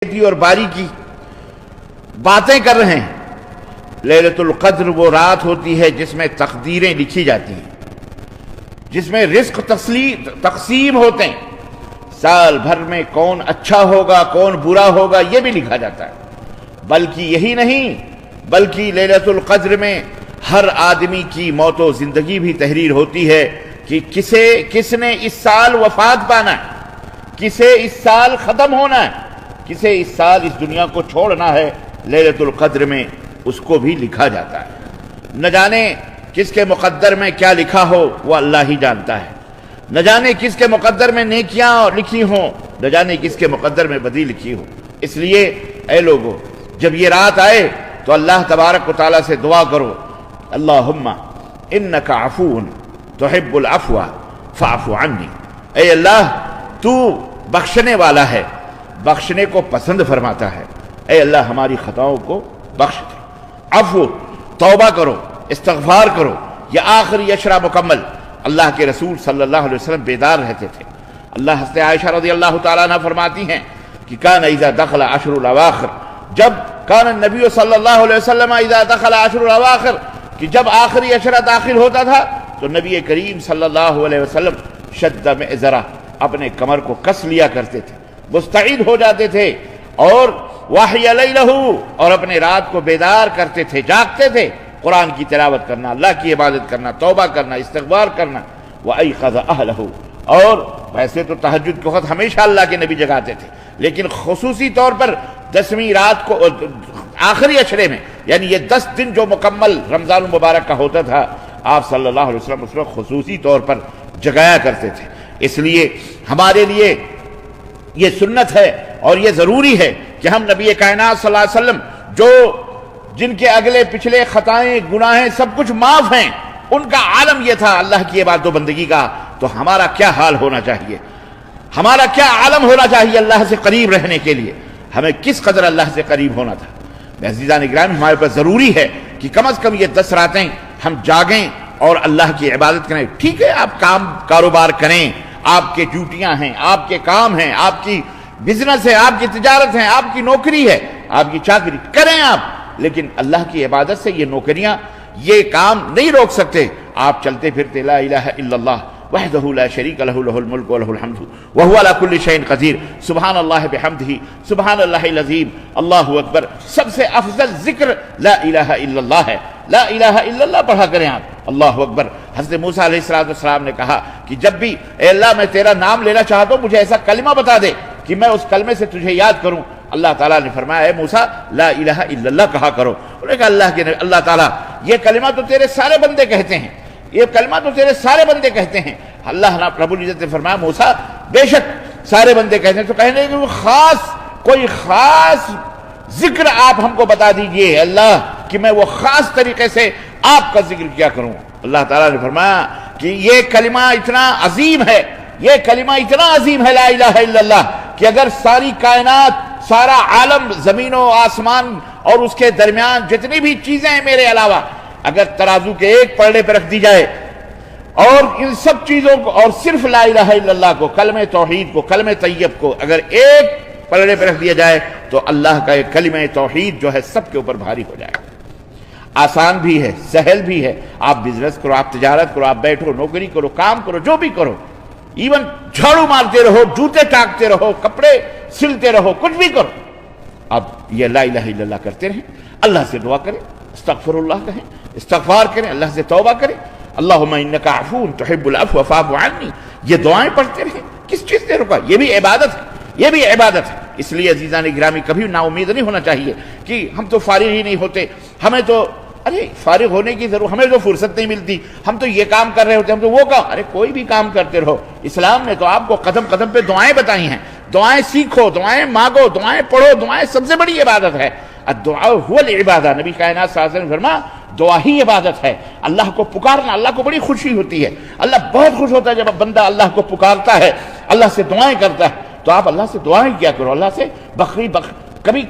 اور باری کی باتیں کر رہے ہیں۔ لیلۃ القدر وہ رات ہوتی ہے جس میں تقدیریں لکھی جاتی ہیں، جس میں رزق تقسیم ہوتے ہیں، سال بھر میں کون اچھا ہوگا کون برا ہوگا یہ بھی لکھا جاتا ہے۔ بلکہ یہی نہیں، بلکہ لیلۃ القدر میں ہر آدمی کی موت و زندگی بھی تحریر ہوتی ہے کہ کس نے اس سال وفات پانا ہے، کسے اس سال ختم ہونا ہے، کسے اس سال اس دنیا کو چھوڑنا ہے۔ لیلۃ القدر میں اس کو بھی لکھا جاتا ہے۔ نہ جانے کس کے مقدر میں کیا لکھا ہو وہ اللہ ہی جانتا ہے، نہ جانے کس کے مقدر میں نیکیاں لکھی ہوں، نہ جانے کس کے مقدر میں بدی لکھی ہو۔ اس لیے اے لوگو، جب یہ رات آئے تو اللہ تبارک و تعالیٰ سے دعا کرو، اللہم انک عفو تحب العفو فاعف عنی۔ اے اللہ تو بخشنے والا ہے، بخشنے کو پسند فرماتا ہے، اے اللہ ہماری خطاؤں کو بخش دے۔ عفو، توبہ کرو، استغفار کرو۔ یہ آخری عشرہ مکمل اللہ کے رسول صلی اللہ علیہ وسلم بیدار رہتے تھے۔ اللہ حضرت عائشہ رضی اللہ تعالیٰ عنہ فرماتی ہیں کہ کان اذا دخل عشر الاواخر، جب کان النبی صلی اللہ علیہ وسلم اذا دخل عشر الاواخر، کہ جب آخری عشرہ داخل ہوتا تھا تو نبی کریم صلی اللہ علیہ وسلم شد مئزرہ، اپنے کمر کو کس لیا کرتے تھے، مستعد ہو جاتے تھے، اور وَأَحْيَا لَيْلَهُ، اور اپنے رات کو بیدار کرتے تھے، جاگتے تھے، قرآن کی تلاوت کرنا، اللہ کی عبادت کرنا، توبہ کرنا، استغفار کرنا۔ وَأَيْقَظَ أَهْلَهُ، اور ویسے تو تہجد کے وقت ہمیشہ اللہ کے نبی جگاتے تھے، لیکن خصوصی طور پر 10ویں رات کو آخری عشرے میں، یعنی یہ 10 دن جو مکمل رمضان المبارک کا ہوتا تھا، آپ صلی اللہ علیہ وسلم اس وقت خصوصی طور پر جگایا کرتے تھے۔ اس لیے ہمارے لیے یہ سنت ہے اور یہ ضروری ہے کہ ہم نبی کائنات صلی اللہ علیہ وسلم جن کے اگلے پچھلے خطائیں گناہیں سب کچھ معاف ہیں، ان کا عالم یہ تھا اللہ کی عبادت و بندگی کا، تو ہمارا کیا حال ہونا چاہیے، ہمارا کیا عالم ہونا چاہیے اللہ سے قریب رہنے کے لیے، ہمیں کس قدر اللہ سے قریب ہونا تھا۔ عزیزان گرامی، ہمارے پر ضروری ہے کہ کم از کم یہ 10 راتیں ہم جاگیں اور اللہ کی عبادت کریں۔ ٹھیک ہے، آپ کاروبار کریں، آپ کے ڈیوٹیاں ہیں، آپ کے کام ہیں، آپ کی بزنس ہے، آپ کی تجارت ہے، آپ کی نوکری ہے، آپ کی چاکری کریں آپ، لیکن اللہ کی عبادت سے یہ نوکریاں، یہ کام نہیں روک سکتے۔ آپ چلتے پھرتے لا الہ الا اللہ وحدہ لا شریک لہ لہ الملک ولہ الحمد وہو علی کل شیء قدیر، سبحان اللہ بحمدہ، سبحان اللہ العظیم، اللہ اکبر۔ سب سے افضل ذکر لا الہ الا اللہ ہے، لا الہ الا اللہ پڑھا کریں آپ، اللہ اکبر۔ حضرت موسیٰ علیہ السلام نے کہا کہ جب بھی اے اللہ میں تیرا نام لینا چاہتا ہوں، مجھے ایسا کلمہ بتا دے کہ میں اس کلمے سے تجھے یاد کروں۔ اللہ تعالیٰ نے فرمایا اے موسیٰ لا الہ الا اللہ کہا کرو۔ انہوں نے کہا اللہ تعالیٰ یہ کلمہ تو تیرے سارے بندے کہتے ہیں، یہ کلمہ تو تیرے سارے بندے کہتے ہیں۔ اللہ رب العزت نے فرمایا موسیٰ بے شک سارے بندے کہتے ہیں، تو کہنے کہ کوئی خاص ذکر آپ ہم کو بتا دیجئے اللہ کہ میں وہ خاص طریقے سے آپ کا ذکر کیا کروں۔ اللہ تعالیٰ نے فرمایا کہ یہ کلمہ اتنا عظیم ہے، یہ کلمہ اتنا عظیم ہے لا الہ الا اللہ، کہ اگر ساری کائنات، سارا عالم، زمین و آسمان اور اس کے درمیان جتنی بھی چیزیں ہیں میرے علاوہ، اگر ترازو کے ایک پلڑے پہ رکھ دی جائے، اور ان سب چیزوں کو، اور صرف لا الہ الا اللہ کو، کلمہ توحید کو، کلمہ طیب کو اگر ایک پلڑے پہ رکھ دیا جائے تو اللہ کا یہ کلمہ توحید جو ہے سب کے اوپر بھاری ہو جائے گا۔ آسان بھی ہے، سہل بھی ہے، آپ بزنس کرو، آپ تجارت کرو، آپ بیٹھو، نوکری کرو، کام کرو، جو بھی کرو، ایون جھاڑو مارتے رہو، جوتے ٹانکتے رہو، کپڑے سلتے رہو، کچھ بھی کرو، اب یہ لا الہ الا اللہ کرتے رہیں، اللہ سے دعا کریں، استغفر اللہ کہیں، استغفار کریں، اللہ سے توبہ کریں، اللہم انک عفو تحب العفو فاعف عنی، یہ دعائیں پڑھتے رہیں۔ کس چیز سے رکا؟ یہ بھی عبادت ہے، یہ بھی عبادت ہے۔ اس لیے عزیزان گرامی کبھی نا امید نہیں ہونا چاہیے کہ ہم تو فارغ ہی نہیں ہوتے، ہمیں تو فارغ ہونے کی ضرورت، ہمیں تو فرصت نہیں ملتی، ہم تو یہ کام کر رہے ہوتے، ہم تو وہ کام، کوئی بھی کام کرتے رہو۔ اسلام نے تو آپ کو قدم قدم پہ دعائیں بتائی ہیں، دعائیں سیکھو، دعائیں مانگو، دعائیں پڑھو، دعائیں سب سے بڑی عبادت ہے۔ الدعاء هو العبادہ، نبی کائنات صلی اللہ علیہ وسلم نے فرمایا دعا ہی عبادت ہے۔ اللہ کو پکارنا، اللہ کو بڑی خوشی ہوتی ہے، اللہ بہت خوش ہوتا ہے جب بندہ اللہ کو پکارتا ہے، اللہ سے دعائیں کرتا ہے۔ تو آپ اللہ سے دعائیں کیا کرو، اللہ سے کبھی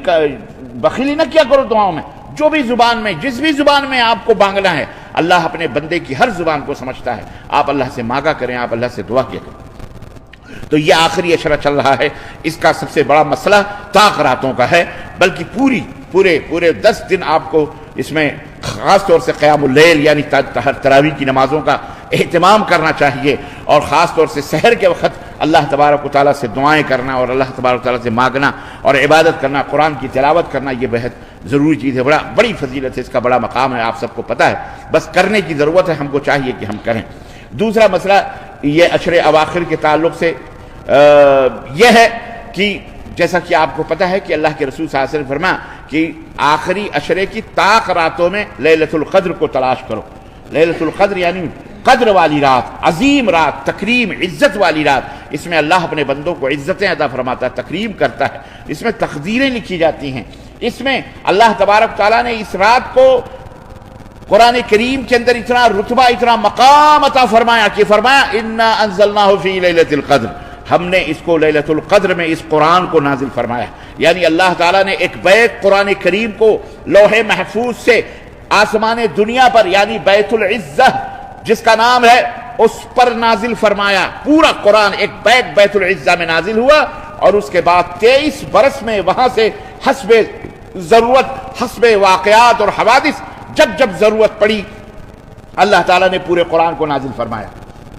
بخیلی نہ کیا کرو دعاؤں میں، جو بھی زبان میں، جس بھی زبان میں آپ کو مانگنا ہے، اللہ اپنے بندے کی ہر زبان کو سمجھتا ہے، آپ اللہ سے مانگا کریں، آپ اللہ سے دعا کیا کریں۔ تو یہ آخری اشرہ چل رہا ہے، اس کا سب سے بڑا مسئلہ طاق راتوں کا ہے، بلکہ پورے 10 دن آپ کو اس میں خاص طور سے قیام اللیل یعنی تراویح کی نمازوں کا اہتمام کرنا چاہیے، اور خاص طور سے سحر کے وقت اللہ تبارک و تعالیٰ سے دعائیں کرنا اور اللہ تبارک و تعالیٰ سے مانگنا اور عبادت کرنا، قرآن کی تلاوت کرنا، یہ بہت ضروری چیز ہے، بڑی فضیلت ہے، اس کا بڑا مقام ہے، آپ سب کو پتہ ہے، بس کرنے کی ضرورت ہے، ہم کو چاہیے کہ ہم کریں۔ دوسرا مسئلہ یہ عشر اواخر کے تعلق سے یہ ہے کہ جیسا کہ آپ کو پتہ ہے کہ اللہ کے رسول صلی اللہ علیہ وسلم نے فرمایا کہ آخری عشرے کی طاق راتوں میں لیلۃ القدر کو تلاش کرو۔ لیلۃ القدر یعنی قدر والی رات، عظیم رات، تکریم، عزت والی رات، اس میں اللہ اپنے بندوں کو عزتیں عطا فرماتا ہے، تکریم کرتا ہے، اس میں تقدیریں لکھی جاتی ہیں، اس میں اللہ تبارک تعالیٰ نے اس رات کو قرآن کریم کے اندر اتنا رتبہ، اتنا مقام عطا فرمایا کہ فرمایا انا انزلناہ فی لیلۃ القدر، ہم نے اس کو لیلۃ القدر میں اس قرآن کو نازل فرمایا، یعنی اللہ تعالیٰ نے ایک بیت قرآن کریم کو لوح محفوظ سے آسمان دنیا پر یعنی بیت العزہ جس کا نام ہے اس پر نازل فرمایا، پورا قرآن ایک بیت العزہ میں نازل ہوا، اور اس کے بعد 23 برس میں وہاں سے حسب ضرورت، حسب واقعات اور حوادث جب ضرورت پڑی اللہ تعالیٰ نے پورے قرآن کو نازل فرمایا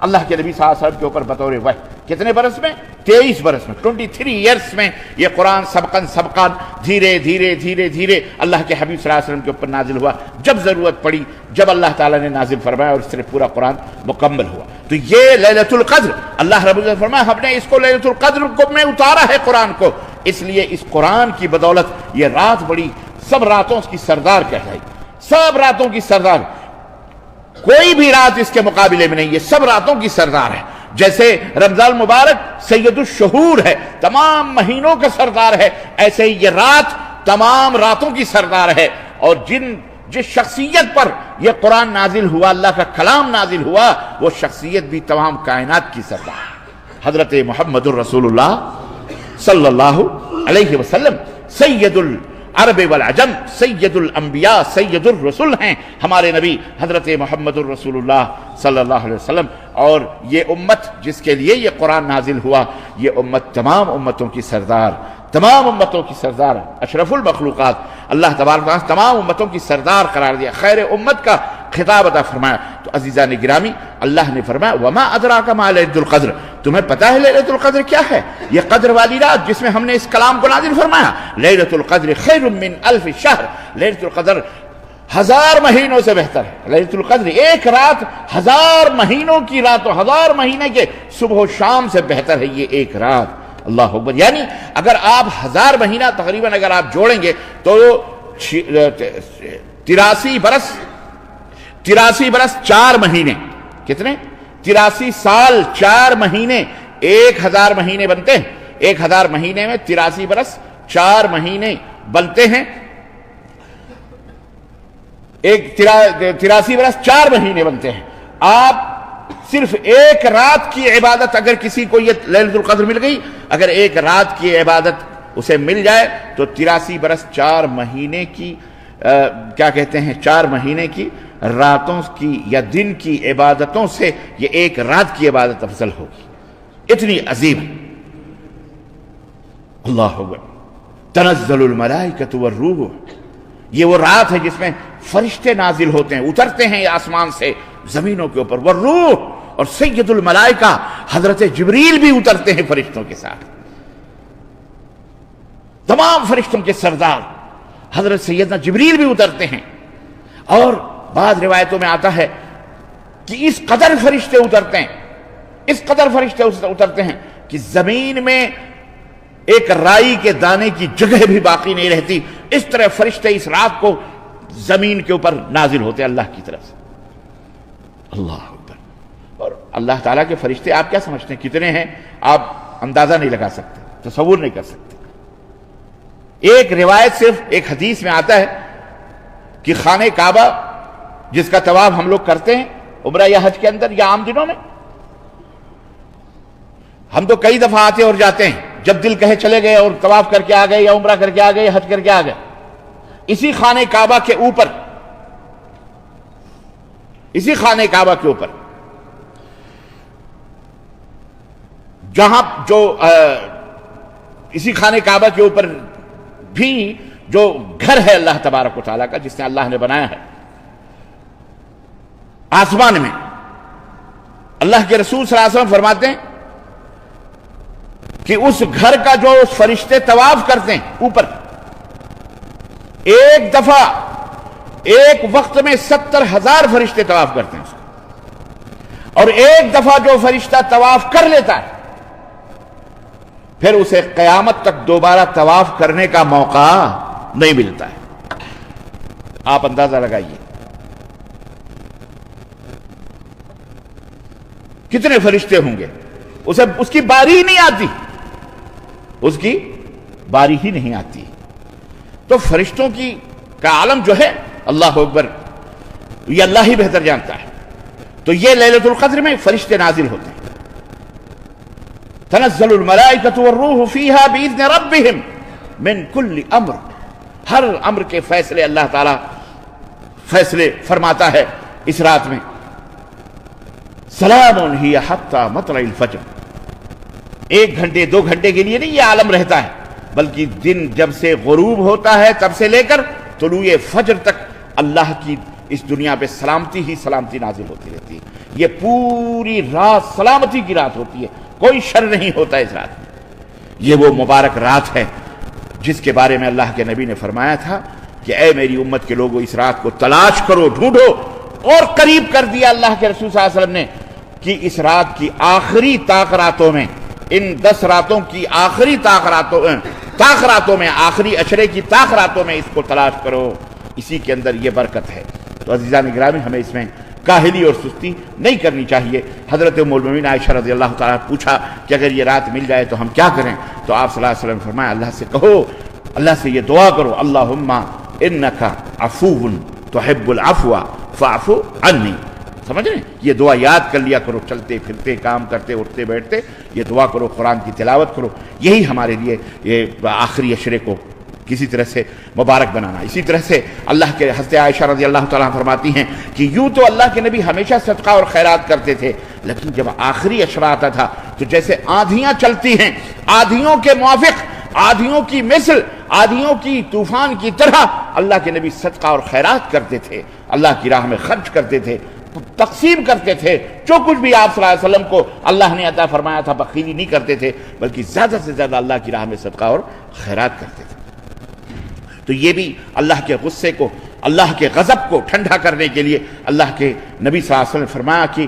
اللہ کے نبی صلی اللہ علیہ وسلم کے اوپر بطور وحی۔ کتنے برس میں؟ 23 برس میں، 23 ایئرس میں یہ قرآن سبقاً دھیرے اللہ کے حبیب صلی اللہ علیہ وسلم کے اوپر نازل ہوا، جب ضرورت پڑی، جب اللہ تعالیٰ نے نازل فرمایا، اور اس طرح پورا قرآن مکمل ہوا۔ تو یہ لیلۃ القدر اللہ رب العزت فرمایا ہم نے اس کو لیلۃ القدر کو میں اتارا ہے قرآن کو، اس لیے اس قرآن کی بدولت یہ رات بڑی سب راتوں کی سردار کہلائی، سب راتوں کی سردار، کوئی بھی رات اس کے مقابلے میں نہیں، یہ سب راتوں کی سردار ہے۔ جیسے رمضان مبارک سید الشہور ہے، تمام مہینوں کا سردار ہے، ایسے ہی یہ رات تمام راتوں کی سردار ہے، اور جس شخصیت پر یہ قرآن نازل ہوا، اللہ کا کلام نازل ہوا، وہ شخصیت بھی تمام کائنات کی سردار ہے، حضرت محمد الرسول اللہ صلی اللہ علیہ وسلم سید العرب والعجم، سید الانبیاء، سید الرسل ہیں ہمارے نبی حضرت محمد الرسول اللہ صلی اللہ علیہ وسلم، اور یہ امت جس کے لیے یہ قرآن نازل ہوا، یہ امت تمام امتوں کی سردار، تمام امتوں کی سردار، اشرف المخلوقات، اللہ تبارک تعالیٰ تمام امتوں کی سردار قرار دیا، خیر امت کا خطاب عطا فرمایا۔ تو عزیزان گرامی، اللہ نے فرمایا وما ادراک ما لیلۃ القدر، تمہیں پتہ ہے لیلۃ القدر کیا ہے؟ یہ قدر والی رات جس میں ہم نے اس کلام کو نازل فرمایا، لیلۃ القدر خیر من الف شہر، لیلۃ القدر 1000 مہینوں سے بہتر ہے، لیلۃ القدر ایک رات 1000 مہینوں کی رات، اور 1000 مہینے کے صبح و شام سے بہتر ہے یہ ایک رات، اللہ اکبر۔ یعنی اگر آپ 1000 مہینہ تقریباً اگر آپ جوڑیں گے تو 83 برس 4 مہینے، کتنے؟ 83 سال 4 مہینے، 1000 مہینے بنتے ہیں، 1000 مہینے میں 83 برس 4 مہینے بنتے ہیں، 83 برس 4 مہینے بنتے ہیں۔ آپ صرف ایک رات کی عبادت اگر کسی کو یہ لیلۃ القدر مل گئی، اگر ایک رات کی عبادت اسے مل جائے تو 83 برس 4 مہینے کی کیا کہتے ہیں 4 مہینے کی راتوں کی یا دن کی عبادتوں سے یہ ایک رات کی عبادت افضل ہوگی، اتنی عظیم۔ اللہ اکبر۔ تنزل الملائکۃ والروح، یہ وہ رات ہے جس میں فرشتے نازل ہوتے ہیں، اترتے ہیں آسمان سے زمینوں کے اوپر، والروح، اور سید الملائکہ حضرت جبریل بھی اترتے ہیں فرشتوں کے ساتھ، تمام فرشتوں کے سردار حضرت سیدنا جبریل بھی اترتے ہیں، اور بعض روایتوں میں آتا ہے کہ اس قدر فرشتے اترتے ہیں، اس قدر فرشتے اترتے ہیں کہ زمین میں ایک رائی کے دانے کی جگہ بھی باقی نہیں رہتی، اس طرح فرشتے اس رات کو زمین کے اوپر نازل ہوتے اللہ کی طرف سے، اللہ اکبر۔ اور اللہ تعالیٰ کے فرشتے آپ کیا سمجھتے ہیں کتنے ہیں؟ آپ اندازہ نہیں لگا سکتے، تصور نہیں کر سکتے۔ ایک روایت صرف ایک حدیث میں آتا ہے کہ خانہ کعبہ جس کا طواف ہم لوگ کرتے ہیں عمرہ یا حج کے اندر یا عام دنوں میں، ہم تو کئی دفعہ آتے اور جاتے ہیں، جب دل کہے چلے گئے اور طواف کر کے آ گئے یا عمرہ کر کے آ گئے یا حج کر کے آ گئے، اسی خانہ کعبہ کے اوپر، اسی خانہ کعبہ کے اوپر جہاں جو اسی خانہ کعبہ کے اوپر بھی جو گھر ہے اللہ تبارک و تعالیٰ کا، جس نے اللہ نے بنایا ہے آسمان میں، اللہ کے رسول صلی اللہ علیہ وسلم فرماتے ہیں کہ اس گھر کا جو فرشتے طواف کرتے ہیں اوپر، ایک دفعہ ایک وقت میں 70,000 فرشتے طواف کرتے ہیں اس کو، اور ایک دفعہ جو فرشتہ طواف کر لیتا ہے پھر اسے قیامت تک دوبارہ طواف کرنے کا موقع نہیں ملتا ہے۔ آپ اندازہ لگائیے کتنے فرشتے ہوں گے، اسے اس کی باری ہی نہیں آتی، اس کی باری ہی نہیں آتی۔ تو فرشتوں کی کا عالم جو ہے، اللہ اکبر، یہ اللہ ہی بہتر جانتا ہے۔ تو یہ لیلۃ القدر میں فرشتے نازل ہوتے ہیں، تنزل الملائکۃ والروح فیہا بإذن ربہم من کل امر، ہر امر کے فیصلے اللہ تعالی فیصلے فرماتا ہے اس رات میں۔ سلام ہی حتی مطلع الفجر، 1 گھنٹے 2 گھنٹے کے لیے نہیں یہ عالم رہتا ہے، بلکہ دن جب سے غروب ہوتا ہے تب سے لے کر طلوع فجر تک اللہ کی اس دنیا پہ سلامتی ہی سلامتی نازل ہوتی رہتی ہے۔ یہ پوری رات سلامتی کی رات ہوتی ہے، کوئی شر نہیں ہوتا اس رات میں۔ یہ وہ مبارک رات ہے جس کے بارے میں اللہ کے نبی نے فرمایا تھا کہ اے میری امت کے لوگوں، اس رات کو تلاش کرو، ڈھونڈو، اور قریب کر دیا اللہ کے رسول صلی اللہ علیہ وسلم نے کہ اس رات کی آخری طاقراتوں میں، ان 10 راتوں کی آخری طاقراتوں میں، آخری عشرے کی طاقراتوں میں اس کو تلاش کرو، اسی کے اندر یہ برکت ہے۔ تو عزیزان گرامی، ہمیں اس میں کاہلی اور سستی نہیں کرنی چاہیے۔ حضرت ام المؤمنین عائشہ رضی اللہ تعالیٰ پوچھا کہ اگر یہ رات مل جائے تو ہم کیا کریں؟ تو آپ صلی اللہ علیہ وسلم نے فرمایا اللہ سے کہو، اللہ سے یہ دعا کرو، اللہم انک عفو تحب العفو فاعف عنی۔ سمجھ رہے ہیں؟ یہ دعا یاد کر لیا کرو، چلتے پھرتے، کام کرتے، اٹھتے بیٹھتے یہ دعا کرو، قرآن کی تلاوت کرو، یہی ہمارے لیے یہ آخری عشرے کو کسی طرح سے مبارک بنانا۔ اسی طرح سے اللہ کے حضرت عائشہ رضی اللہ تعالیٰ فرماتی ہیں کہ یوں تو اللہ کے نبی ہمیشہ صدقہ اور خیرات کرتے تھے، لیکن جب آخری عشرہ آتا تھا تو جیسے آندھیاں چلتی ہیں، آندھیوں کے موافق، آندھیوں کی مثل، آندھیوں کی طوفان کی طرح اللہ کے نبی صدقہ اور خیرات کرتے تھے، اللہ کی راہ میں خرچ کرتے تھے، تقسیم کرتے تھے، جو کچھ بھی آپ صلی اللہ علیہ وسلم کو اللہ نے عطا فرمایا تھا بخیلی نہیں کرتے تھے، بلکہ زیادہ سے زیادہ اللہ کی راہ میں صدقہ اور خیرات کرتے تھے۔ تو یہ بھی اللہ کے غصے کو، اللہ کے غضب کو ٹھنڈا کرنے کے لیے اللہ کے نبی صلی اللہ علیہ وسلم نے فرمایا کہ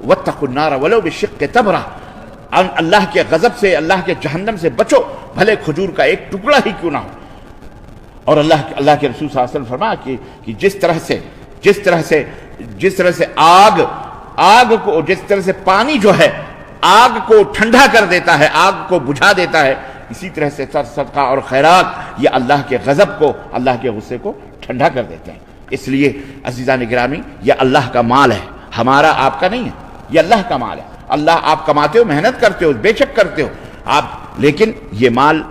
واتقوا النار ولو بشق تمرہ، اللہ کے غضب سے، اللہ کے جہنم سے بچو، بھلے کھجور کا ایک ٹکڑا ہی کیوں نہ ہو۔ اور اللہ کے رسول صلی اللہ علیہ وسلم نے فرمایا کہ جس طرح سے آگ کو، جس طرح سے پانی جو ہے آگ کو ٹھنڈا کر دیتا ہے، آگ کو بجھا دیتا ہے، اسی طرح سے صدقہ اور خیرات یہ اللہ کے غضب کو، اللہ کے غصے کو ٹھنڈا کر دیتے ہیں۔ اس لیے عزیزان گرامی، یہ اللہ کا مال ہے، ہمارا آپ کا نہیں ہے، یہ اللہ کا مال ہے۔ اللہ آپ کماتے ہو، محنت کرتے ہو، بے شک کرتے ہو آپ، لیکن یہ مال،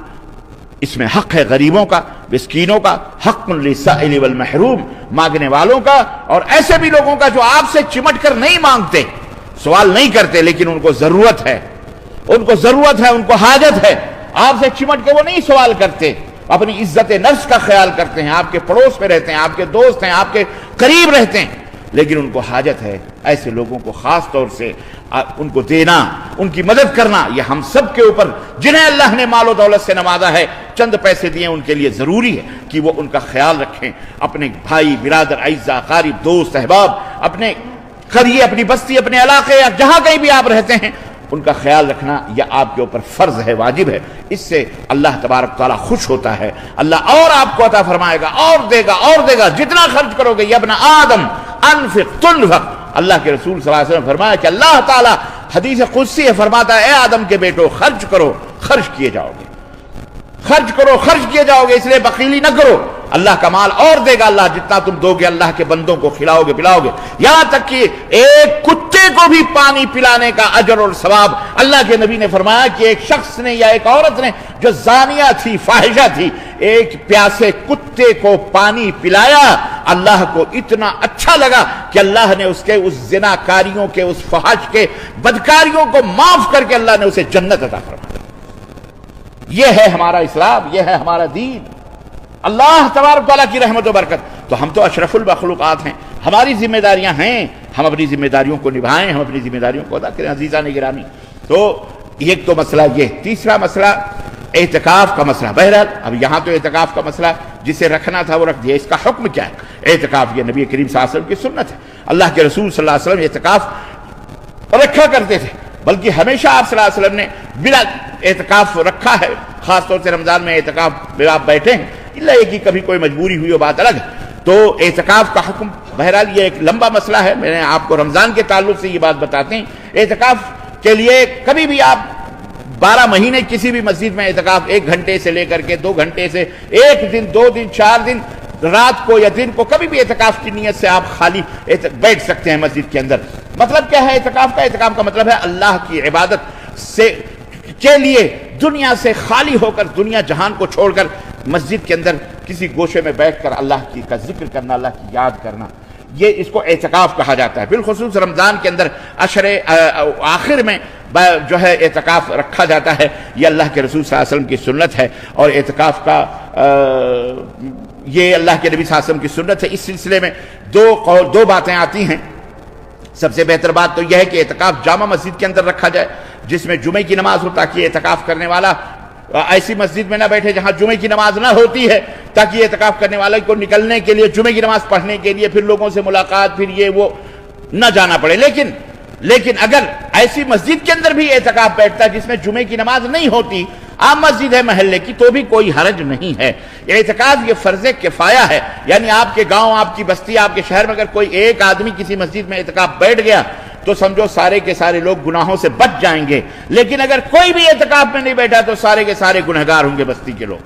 اس میں حق ہے غریبوں کا، مسکینوں کا، حق للسائل والمحروم، مانگنے والوں کا، اور ایسے بھی لوگوں کا جو آپ سے چمٹ کر نہیں مانگتے، سوال نہیں کرتے، لیکن ان کو ضرورت ہے، ان کو حاجت ہے، آپ سے چمٹ کے وہ نہیں سوال کرتے، اپنی عزت نفس کا خیال کرتے ہیں، آپ کے پڑوس میں رہتے ہیں، آپ کے دوست ہیں، آپ کے قریب رہتے ہیں، لیکن ان کو حاجت ہے۔ ایسے لوگوں کو خاص طور سے ان کو دینا، ان کی مدد کرنا، یہ ہم سب کے اوپر، جنہیں اللہ نے مال و دولت سے نوازا ہے، چند پیسے دیے، ان کے لیے ضروری ہے کہ وہ ان کا خیال رکھیں، اپنے بھائی، برادر، اعزاء، قریب، دوست، احباب، اپنے قریے، اپنی بستی، اپنے علاقے، یا جہاں کہیں بھی آپ رہتے ہیں، ان کا خیال رکھنا یہ آپ کے اوپر فرض ہے، واجب ہے۔ اس سے اللہ تبارک تعالیٰ خوش ہوتا ہے، اللہ اور آپ کو عطا فرمائے گا، اور دے گا، جتنا خرچ کرو گے، یا ابن آدم انفق تنفق۔ اللہ کے رسول صلی اللہ علیہ وسلم نے فرمایا کہ اللہ تعالیٰ حدیث قدسی ہے، فرماتا ہے اے آدم کے بیٹو، خرچ کرو، خرچ کیے جاؤ گے، اس لیے بخیلی نہ کرو، اللہ کا مال اور دے گا، اللہ جتنا تم دو گے اللہ کے بندوں کو کھلاؤ گے، پلاؤ گے، یہاں تک کہ ایک کتے کو بھی پانی پلانے کا اجر اور ثواب۔ اللہ کے نبی نے فرمایا کہ ایک شخص نے یا ایک عورت نے جو زانیہ تھی، فاحشہ تھی، ایک پیاسے کتے کو پانی پلایا، اللہ کو اتنا اچھا لگا کہ اللہ نے اس کے اس زناکاریوں کے، اس فحش کے، بدکاریوں کو معاف کر کے اللہ نے اسے جنت عطا فرمایا۔ یہ ہے ہمارا اسلام، یہ ہے ہمارا دین، اللہ تبارک تعالیٰ کی رحمت و برکت۔ تو ہم تو اشرف المخلوقات ہیں، ہماری ذمہ داریاں ہیں، ہم اپنی ذمہ داریوں کو نبھائیں، ہم اپنی ذمہ داریوں کو ادا کریں۔ عزیزان گرامی، تو ایک تو مسئلہ یہ، تیسرا مسئلہ اعتکاف کا مسئلہ۔ بہرحال اب یہاں تو اعتکاف کا مسئلہ جسے رکھنا تھا وہ رکھ دیا، اس کا حکم کیا ہے؟ اعتکاف یہ نبی کریم صلی اللہ علیہ وسلم کی سنت ہے، اللہ کے رسول صلی اللہ علیہ وسلم اعتکاف رکھا کرتے تھے، بلکہ ہمیشہ آپ صلی اللہ علیہ وسلم نے بلا اعتکاف رکھا ہے، خاص طور سے رمضان میں اعتکاف میں آپ بیٹھے ہیں، اللہ یہ کہ کبھی کوئی مجبوری ہوئی ہو بات الگ ہے۔ تو اعتکاف کا حکم، بہرحال یہ ایک لمبا مسئلہ ہے، میں نے آپ کو رمضان کے تعلق سے یہ بات بتاتے ہیں۔ اعتکاف کے لیے کبھی بھی آپ 12 مہینے کسی بھی مسجد میں اعتکاف 1 گھنٹے سے لے کر کے 2 گھنٹے سے 1 دن 2 دن 4 دن رات کو یا دن کو کبھی بھی اعتکاف کی نیت سے آپ خالی بیٹھ سکتے ہیں مسجد کے اندر۔ مطلب کیا ہے اعتکاف کا؟ اعتکاف کا مطلب ہے اللہ کی عبادت سے کے لیے دنیا سے خالی ہو کر، دنیا جہان کو چھوڑ کر مسجد کے اندر کسی گوشے میں بیٹھ کر اللہ کا ذکر کرنا، اللہ کی یاد کرنا، یہ اس کو اعتکاف کہا جاتا ہے۔ بالخصوص رمضان کے اندر عشر آخر میں جو ہے اعتکاف رکھا جاتا ہے، یہ اللہ کے رسول صلی اللہ علیہ وسلم کی سنت ہے، اور اعتکاف کا یہ اللہ کے نبی صلی اللہ علیہ وسلم کی سنت ہے۔ اس سلسلے میں دو باتیں آتی ہیں۔ سب سے بہتر بات تو یہ ہے کہ اعتکاف جامع مسجد کے اندر رکھا جائے جس میں جمعے کی نماز ہو، تاکہ اعتکاف کرنے والا ایسی مسجد میں نہ بیٹھے جہاں جمعے کی نماز نہ ہوتی ہے، تاکہ اعتکاف کرنے والے کو نکلنے کے لیے، جمعے کی نماز پڑھنے کے لیے، پھر لوگوں سے ملاقات، پھر یہ وہ نہ جانا پڑے۔ لیکن اگر ایسی مسجد کے اندر بھی اعتکاف بیٹھتا ہے جس میں جمعے کی نماز نہیں ہوتی، عام مسجد ہے محلے کی، تو بھی کوئی حرج نہیں ہے۔ اعتکاف یہ فرض کفایہ ہے، یعنی آپ کے گاؤں، آپ کی بستی، آپ کے شہر میں اگر کوئی ایک آدمی کسی مسجد میں اعتکاف بیٹھ گیا تو سمجھو سارے کے سارے لوگ گناہوں سے بچ جائیں گے، لیکن اگر کوئی بھی اعتکاف میں نہیں بیٹھا تو سارے کے سارے گنہگار ہوں گے بستی کے لوگ،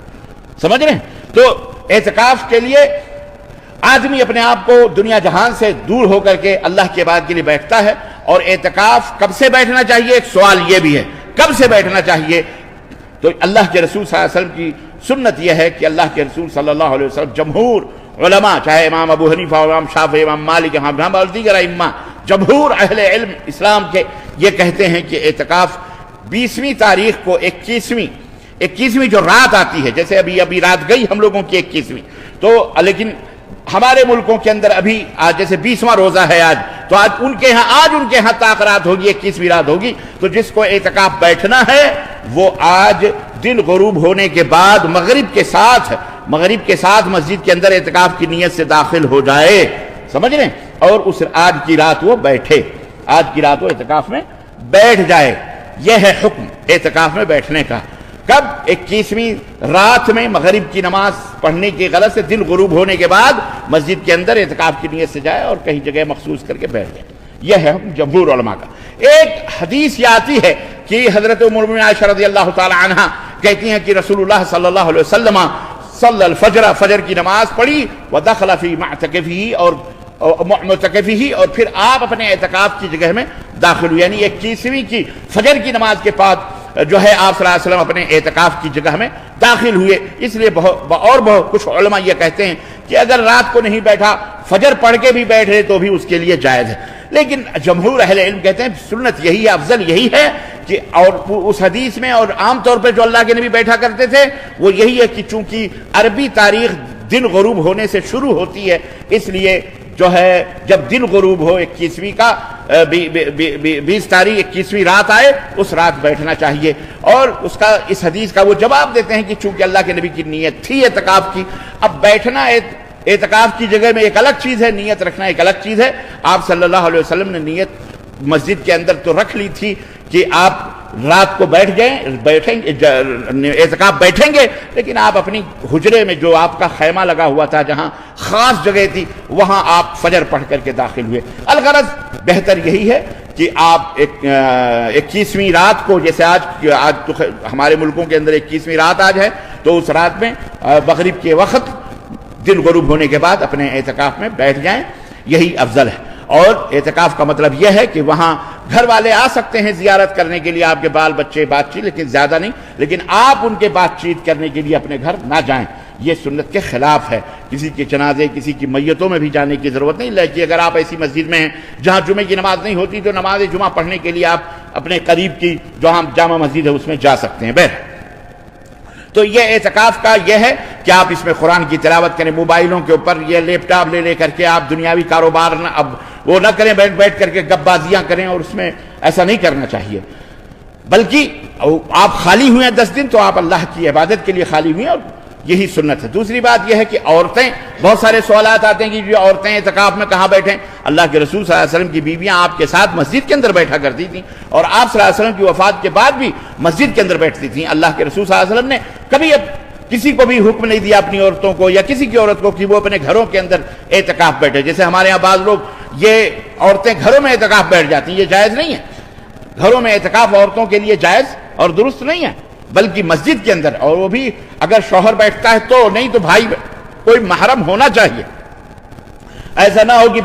سمجھ رہے ہیں؟ تو اعتکاف کے لیے آدمی اپنے آپ کو دنیا جہان سے دور ہو کر کے اللہ کے عبادت کے لیے بیٹھتا ہے۔ اور اعتکاف کب سے بیٹھنا چاہیے؟ ایک سوال یہ بھی ہے، کب سے بیٹھنا چاہیے؟ تو اللہ کے رسول صلی اللہ علیہ وسلم کی سنت یہ ہے کہ اللہ کے رسول صلی اللہ علیہ وسلم، جمہور علماء، چاہے امام ابو حنیفہ، امام شافعی، امام مالک، امام اور دیگر ائمہ، جمہور اہل علم اسلام کے یہ کہتے ہیں کہ اعتکاف 20ویں تاریخ کو 21ویں جو رات آتی ہے، جیسے ابھی رات گئی ہم لوگوں کی 21ویں، تو لیکن ہمارے ملکوں کے اندر ابھی آج جیسے 20واں روزہ ہے آج، تو آج ان کے ہاں طاق رات ہوگی، 21ویں رات ہوگی، تو جس کو اعتکاف بیٹھنا ہے وہ آج دن غروب ہونے کے بعد مغرب کے ساتھ مسجد کے اندر اعتکاف کی نیت سے داخل ہو جائے، سمجھ رہے ہیں؟ اور آج کی رات وہ بیٹھے، آج کی رات وہ اعتکاف میں بیٹھ جائے۔ یہ ہے حکم اعتکاف میں بیٹھنے کا۔ کب؟ 21ویں رات میں مغرب کی نماز پڑھنے کی غرض سے دن غروب ہونے کے بعد مسجد کے اندر اعتکاف کی نیت سے جائے اور کہیں جگہ مخصوص کر کے بیٹھ جائے۔ یہ ہے حکم جمہور علماء کا۔ ایک حدیث یہ آتی ہے کہ حضرت ام المؤمنین عائشہ رضی اللہ تعالی عنہا کہتی ہیں کہ رسول اللہ صلی اللہ علیہ وسلم صلی الفجر، فجر کی نماز پڑھی، ودخل فی معتکفہ، اور پھر آپ اپنے اعتکاف کی جگہ میں داخل ہوئے، یعنی 21ویں کی فجر کی نماز کے بعد جو ہے آپ صلی اللہ علیہ وسلم اپنے اعتکاف کی جگہ میں داخل ہوئے۔ اس لیے بہت کچھ علماء یہ کہتے ہیں کہ اگر رات کو نہیں بیٹھا، فجر پڑھ کے بھی بیٹھے تو بھی اس کے لیے جائز ہے، لیکن جمہور اہل علم کہتے ہیں سنت یہی ہے، افضل یہی ہے کہ، اور اس حدیث میں اور عام طور پہ جو اللہ کے نبی بیٹھا کرتے تھے وہ یہی ہے کہ چونکہ عربی تاریخ دن غروب ہونے سے شروع ہوتی ہے، اس لیے جو ہے جب دن غروب ہو 21ویں کا 20 تاریخ 21ویں رات آئے، اس رات بیٹھنا چاہیے۔ اور اس حدیث کا وہ جواب دیتے ہیں کہ چونکہ اللہ کے نبی کی نیت تھی اعتکاف کی، اب بیٹھنا اعتکاف کی جگہ میں ایک الگ چیز ہے، نیت رکھنا ایک الگ چیز ہے۔ آپ صلی اللہ علیہ وسلم نے نیت مسجد کے اندر تو رکھ لی تھی کہ آپ رات کو اعتکاف بیٹھیں گے، لیکن آپ اپنی حجرے میں جو آپ کا خیمہ لگا ہوا تھا، جہاں خاص جگہ تھی، وہاں آپ فجر پڑھ کر کے داخل ہوئے۔ الغرض بہتر یہی ہے کہ آپ 21ویں رات کو، جیسے آج تو ہمارے ملکوں کے اندر 21ویں رات آج ہے، تو اس رات میں مغرب کے وقت دن غروب ہونے کے بعد اپنے اعتکاف میں بیٹھ جائیں، یہی افضل ہے۔ اور اعتکاف کا مطلب یہ ہے کہ وہاں گھر والے آ سکتے ہیں زیارت کرنے کے لیے، آپ کے بال بچے، بات چیت، لیکن زیادہ نہیں، لیکن آپ ان کے بات چیت کرنے کے لیے اپنے گھر نہ جائیں، یہ سنت کے خلاف ہے۔ کسی کے جنازے، کسی کی میتوں میں بھی جانے کی ضرورت نہیں، لیکن اگر آپ ایسی مسجد میں ہیں جہاں جمعے کی نماز نہیں ہوتی تو نماز جمعہ پڑھنے کے لیے آپ اپنے قریب کی جو جامع مسجد ہے اس میں جا سکتے ہیں۔ بہر تو یہ اعتکاف کا یہ ہے کہ آپ اس میں قرآن کی تلاوت کریں، موبائلوں کے اوپر یہ لیپ ٹاپ لے کر کے آپ دنیاوی کاروبار اب وہ نہ کریں، بیٹھ کر کے گپ بازیاں کریں، اور اس میں ایسا نہیں کرنا چاہیے، بلکہ آپ خالی ہوئے ہیں 10 دن تو آپ اللہ کی عبادت کے لیے خالی ہوئے ہیں، اور یہی سنت ہے۔ دوسری بات یہ ہے کہ عورتیں، بہت سارے سوالات آتے ہیں کہ جو عورتیں اعتکاف میں کہاں بیٹھیں؟ اللہ کے رسول صلی اللہ علیہ وسلم کی بیویاں آپ کے ساتھ مسجد کے اندر بیٹھا کرتی تھیں، اور آپ صلی اللہ علیہ وسلم کی وفات کے بعد بھی مسجد کے اندر بیٹھتی تھیں۔ اللہ کے رسول صلی اللہ علیہ وسلم نے کبھی کسی کو بھی حکم نہیں دیا اپنی عورتوں کو یا کسی کی عورت کو کہ وہ اپنے گھروں کے اندر اعتکاف بیٹھے، جیسے ہمارے یہاں بعض لوگ یہ عورتیں گھروں میں اعتکاف بیٹھ جاتی ہیں، یہ جائز نہیں ہے۔ گھروں میں اعتکاف عورتوں کے لیے جائز اور درست نہیں ہے، بلکہ مسجد کے اندر، اور وہ بھی اگر شوہر بیٹھتا ہے تو، نہیں تو بھائی کوئی محرم ہونا چاہیے، ایسا نہ ہو کہ